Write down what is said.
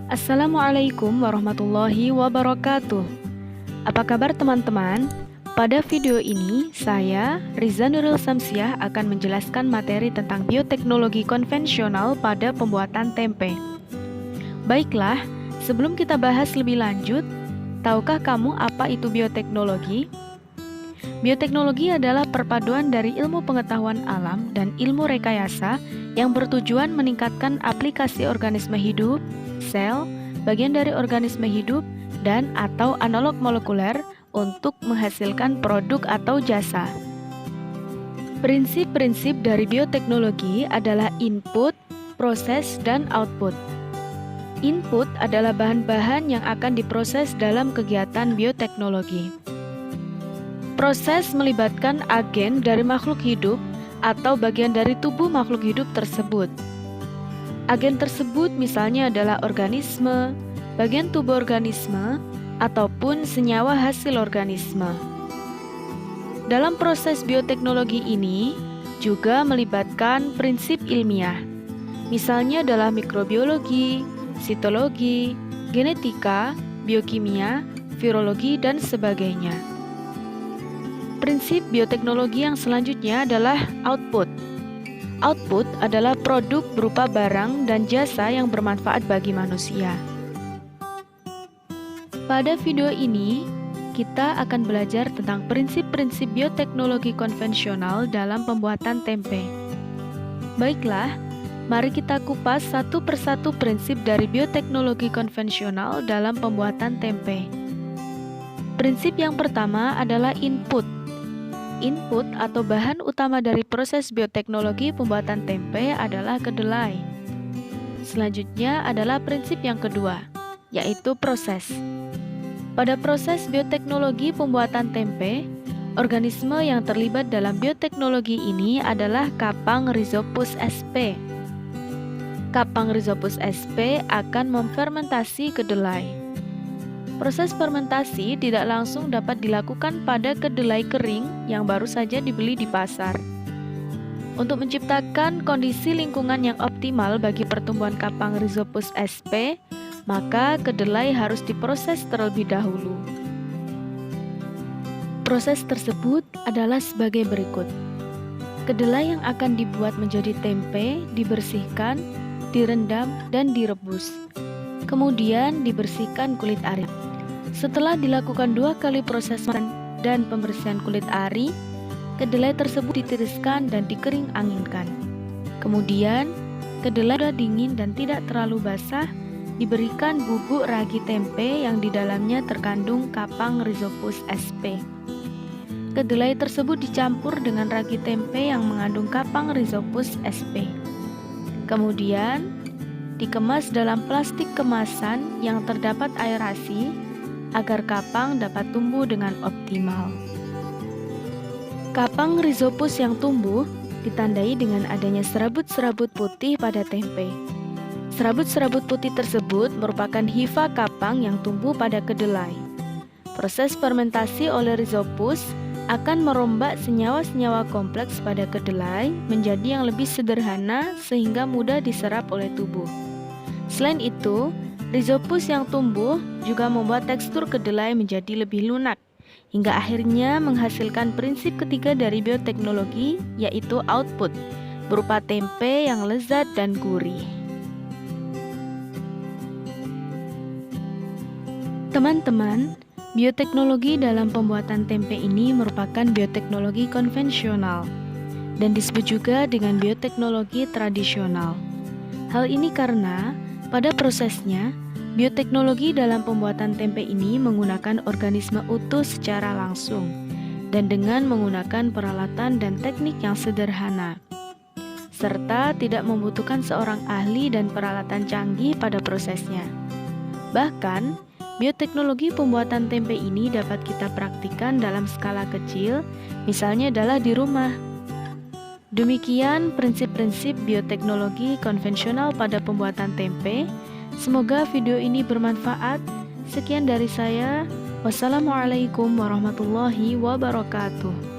Assalamualaikum warahmatullahi wabarakatuh. Apa kabar teman-teman? Pada video ini, saya, Riza Nurul Samsiah, akan menjelaskan materi tentang bioteknologi konvensional pada pembuatan tempe. Baiklah, sebelum kita bahas lebih lanjut, tahukah kamu apa itu bioteknologi? Bioteknologi adalah perpaduan dari ilmu pengetahuan alam dan ilmu rekayasa yang bertujuan meningkatkan aplikasi organisme hidup, sel, bagian dari organisme hidup, dan atau analog molekuler untuk menghasilkan produk atau jasa. Prinsip-prinsip dari bioteknologi adalah input, proses, dan output. Input adalah bahan-bahan yang akan diproses dalam kegiatan bioteknologi. Proses melibatkan agen dari makhluk hidup atau bagian dari tubuh makhluk hidup tersebut. Agen tersebut misalnya adalah organisme, bagian tubuh organisme, ataupun senyawa hasil organisme. Dalam proses bioteknologi ini juga melibatkan prinsip ilmiah, misalnya adalah mikrobiologi, sitologi, genetika, biokimia, virologi, dan sebagainya. Prinsip bioteknologi yang selanjutnya adalah output. Output adalah produk berupa barang dan jasa yang bermanfaat bagi manusia. Pada video ini, kita akan belajar tentang prinsip-prinsip bioteknologi konvensional dalam pembuatan tempe. Baiklah, mari kita kupas satu persatu prinsip dari bioteknologi konvensional dalam pembuatan tempe. Prinsip yang pertama adalah input. Input atau bahan utama dari proses bioteknologi pembuatan tempe adalah kedelai. Selanjutnya adalah prinsip yang kedua, yaitu proses. Pada proses bioteknologi pembuatan tempe, organisme yang terlibat dalam bioteknologi ini adalah kapang Rhizopus sp. Kapang Rhizopus sp akan memfermentasi kedelai. Proses fermentasi tidak langsung dapat dilakukan pada kedelai kering yang baru saja dibeli di pasar. Untuk menciptakan kondisi lingkungan yang optimal bagi pertumbuhan kapang Rhizopus sp, maka kedelai harus diproses terlebih dahulu. Proses tersebut adalah sebagai berikut. Kedelai yang akan dibuat menjadi tempe dibersihkan, direndam, dan direbus. Kemudian dibersihkan kulit ari. Setelah dilakukan 2 kali proses dan pembersihan kulit ari, kedelai tersebut ditiriskan dan dikering anginkan. Kemudian, kedelai sudah dingin dan tidak terlalu basah, diberikan bubuk ragi tempe yang di dalamnya terkandung kapang Rhizopus sp. Kedelai tersebut dicampur dengan ragi tempe yang mengandung kapang Rhizopus sp. Kemudian, dikemas dalam plastik kemasan yang terdapat aerasi agar kapang dapat tumbuh dengan optimal. Kapang Rhizopus yang tumbuh ditandai dengan adanya serabut-serabut putih pada tempe. Serabut-serabut putih tersebut merupakan hifa kapang yang tumbuh pada kedelai. Proses fermentasi oleh Rhizopus akan merombak senyawa-senyawa kompleks pada kedelai menjadi yang lebih sederhana sehingga mudah diserap oleh tubuh. Selain itu, Rhizopus yang tumbuh juga membuat tekstur kedelai menjadi lebih lunak, hingga akhirnya menghasilkan prinsip ketiga dari bioteknologi, yaitu output, berupa tempe yang lezat dan gurih. Teman-teman, bioteknologi dalam pembuatan tempe ini merupakan bioteknologi konvensional dan disebut juga dengan bioteknologi tradisional. Hal ini karena pada prosesnya, bioteknologi dalam pembuatan tempe ini menggunakan organisme utuh secara langsung dan dengan menggunakan peralatan dan teknik yang sederhana, serta tidak membutuhkan seorang ahli dan peralatan canggih pada prosesnya. Bahkan, bioteknologi pembuatan tempe ini dapat kita praktikkan dalam skala kecil, misalnya adalah di rumah. Demikian prinsip-prinsip bioteknologi konvensional pada pembuatan tempe. Semoga video ini bermanfaat. Sekian dari saya. Wassalamualaikum warahmatullahi wabarakatuh.